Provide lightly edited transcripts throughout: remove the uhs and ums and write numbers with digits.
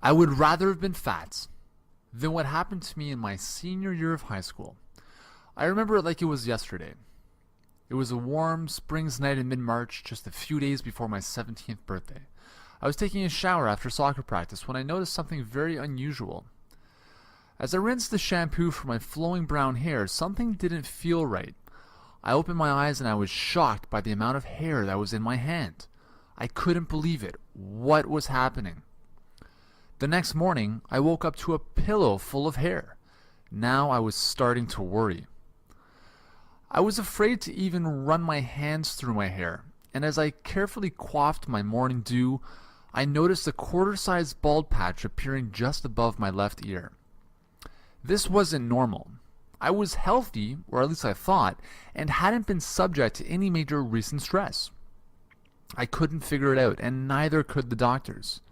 I would rather have been fat than what happened to me in my senior year of high school. I remember it like it was yesterday. It was a warm spring's night in mid-March, just a few days before my 17th birthday. I was taking a shower after soccer practice when I noticed something very unusual. As I rinsed the shampoo from my flowing brown hair, something didn't feel right. I opened my eyes and I was shocked by the amount of hair that was in my hand. I couldn't believe it. What was happening? The next morning, I woke up to a pillow full of hair. Now I was starting to worry. I was afraid to even run my hands through my hair, and as I carefully coiffed my morning dew, I noticed a quarter-sized bald patch appearing just above my left ear. This wasn't normal. I was healthy, or at least I thought, and hadn't been subject to any major recent stress. I couldn't figure it out, and neither could the doctors.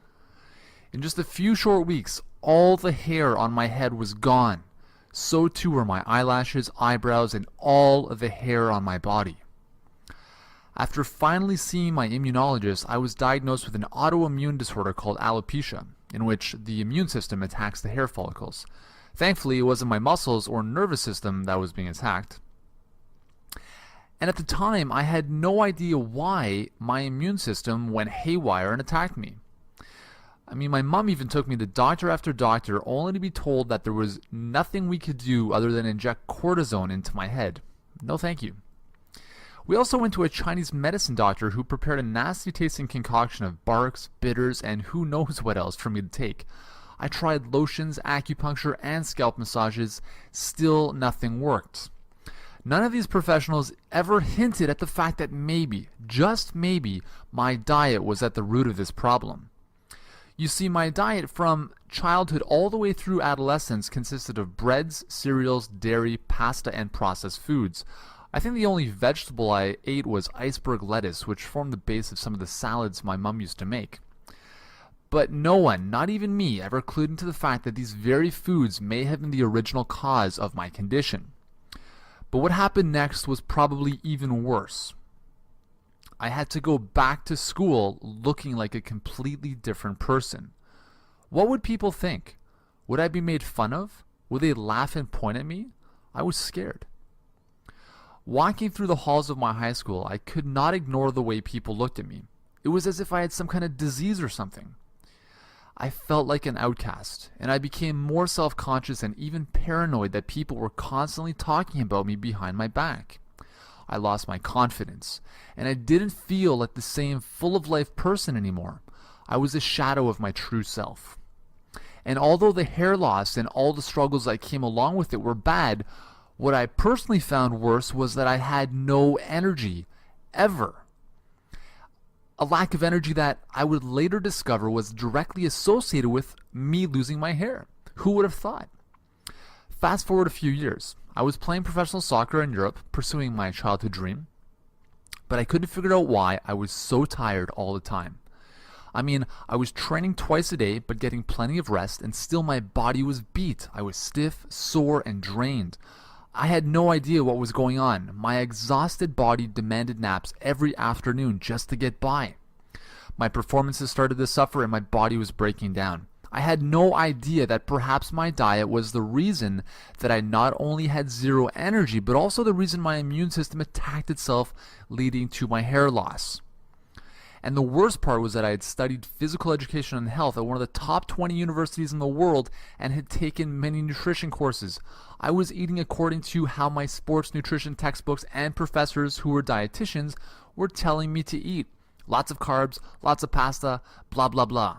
In just a few short weeks, all the hair on my head was gone. So too were my eyelashes, eyebrows, and all of the hair on my body. After finally seeing my immunologist, I was diagnosed with an autoimmune disorder called alopecia, in which the immune system attacks the hair follicles. Thankfully, it wasn't my muscles or nervous system that was being attacked. And at the time, I had no idea why my immune system went haywire and attacked me. My mom even took me to doctor after doctor only to be told that there was nothing we could do other than inject cortisone into my head. No thank you. We also went to a Chinese medicine doctor who prepared a nasty tasting concoction of barks, bitters, and who knows what else for me to take. I tried lotions, acupuncture, and scalp massages. Still nothing worked. None of these professionals ever hinted at the fact that maybe, just maybe, my diet was at the root of this problem. You see, my diet from childhood all the way through adolescence consisted of breads, cereals, dairy, pasta, and processed foods. I think the only vegetable I ate was iceberg lettuce, which formed the base of some of the salads my mom used to make. But no one, not even me, ever clued into the fact that these very foods may have been the original cause of my condition. But what happened next was probably even worse. I had to go back to school looking like a completely different person. What would people think? Would I be made fun of? Would they laugh and point at me? I was scared. Walking through the halls of my high school, I could not ignore the way people looked at me. It was as if I had some kind of disease or something. I felt like an outcast, and I became more self-conscious and even paranoid that people were constantly talking about me behind my back. I lost my confidence, and I didn't feel like the same full-of-life person anymore. I was a shadow of my true self. And although the hair loss and all the struggles that came along with it were bad, what I personally found worse was that I had no energy, ever. A lack of energy that I would later discover was directly associated with me losing my hair. Who would have thought? Fast forward a few years. I was playing professional soccer in Europe, pursuing my childhood dream, but I couldn't figure out why I was so tired all the time. I was training twice a day, but getting plenty of rest, and still my body was beat. I was stiff, sore, and drained. I had no idea what was going on. My exhausted body demanded naps every afternoon just to get by. My performances started to suffer and my body was breaking down. I had no idea that perhaps my diet was the reason that I not only had zero energy, but also the reason my immune system attacked itself, leading to my hair loss. And the worst part was that I had studied physical education and health at one of the top 20 universities in the world and had taken many nutrition courses. I was eating according to how my sports nutrition textbooks and professors who were dietitians were telling me to eat. Lots of carbs, lots of pasta, blah blah blah.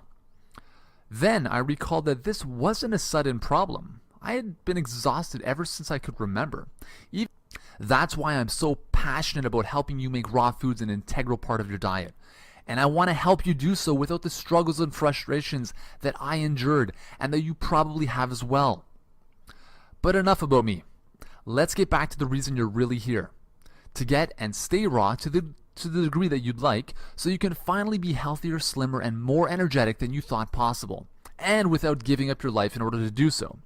Then I recalled that this wasn't a sudden problem. I had been exhausted ever since I could remember. That's why I'm so passionate about helping you make raw foods an integral part of your diet. And I want to help you do so without the struggles and frustrations that I endured and that you probably have as well. But enough about me. Let's get back to the reason you're really here. To get and stay raw to the degree that you'd like, so you can finally be healthier, slimmer, and more energetic than you thought possible, and without giving up your life in order to do so.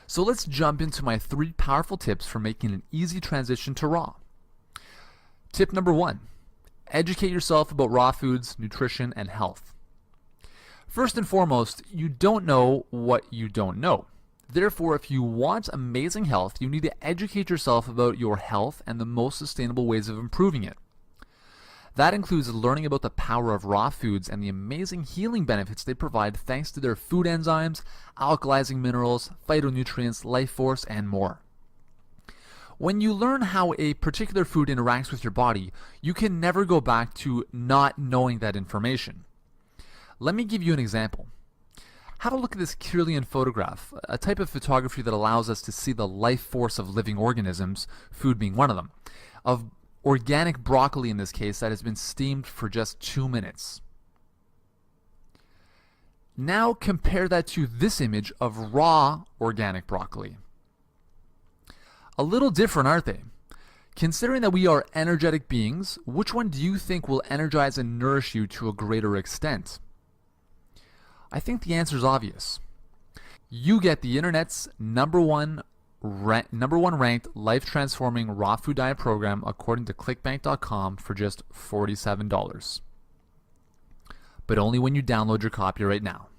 So let's jump into my 3 powerful tips for making an easy transition to raw. Tip number 1. Educate yourself about raw foods, nutrition, and health. First and foremost, you don't know what you don't know. Therefore, if you want amazing health, you need to educate yourself about your health and the most sustainable ways of improving it. That includes learning about the power of raw foods and the amazing healing benefits they provide thanks to their food enzymes, alkalizing minerals, phytonutrients, life force, and more. When you learn how a particular food interacts with your body, you can never go back to not knowing that information. Let me give you an example. Have a look at this Kirlian photograph, a type of photography that allows us to see the life force of living organisms, food being one of them, of organic broccoli in this case that has been steamed for just 2 minutes. Now compare that to this image of raw organic broccoli. A little different, aren't they? Considering that we are energetic beings, which one do you think will energize and nourish you to a greater extent? I think the answer is obvious. You get the internet's number one ranked life-transforming raw food diet program according to clickbank.com for just $47. But only when you download your copy right now.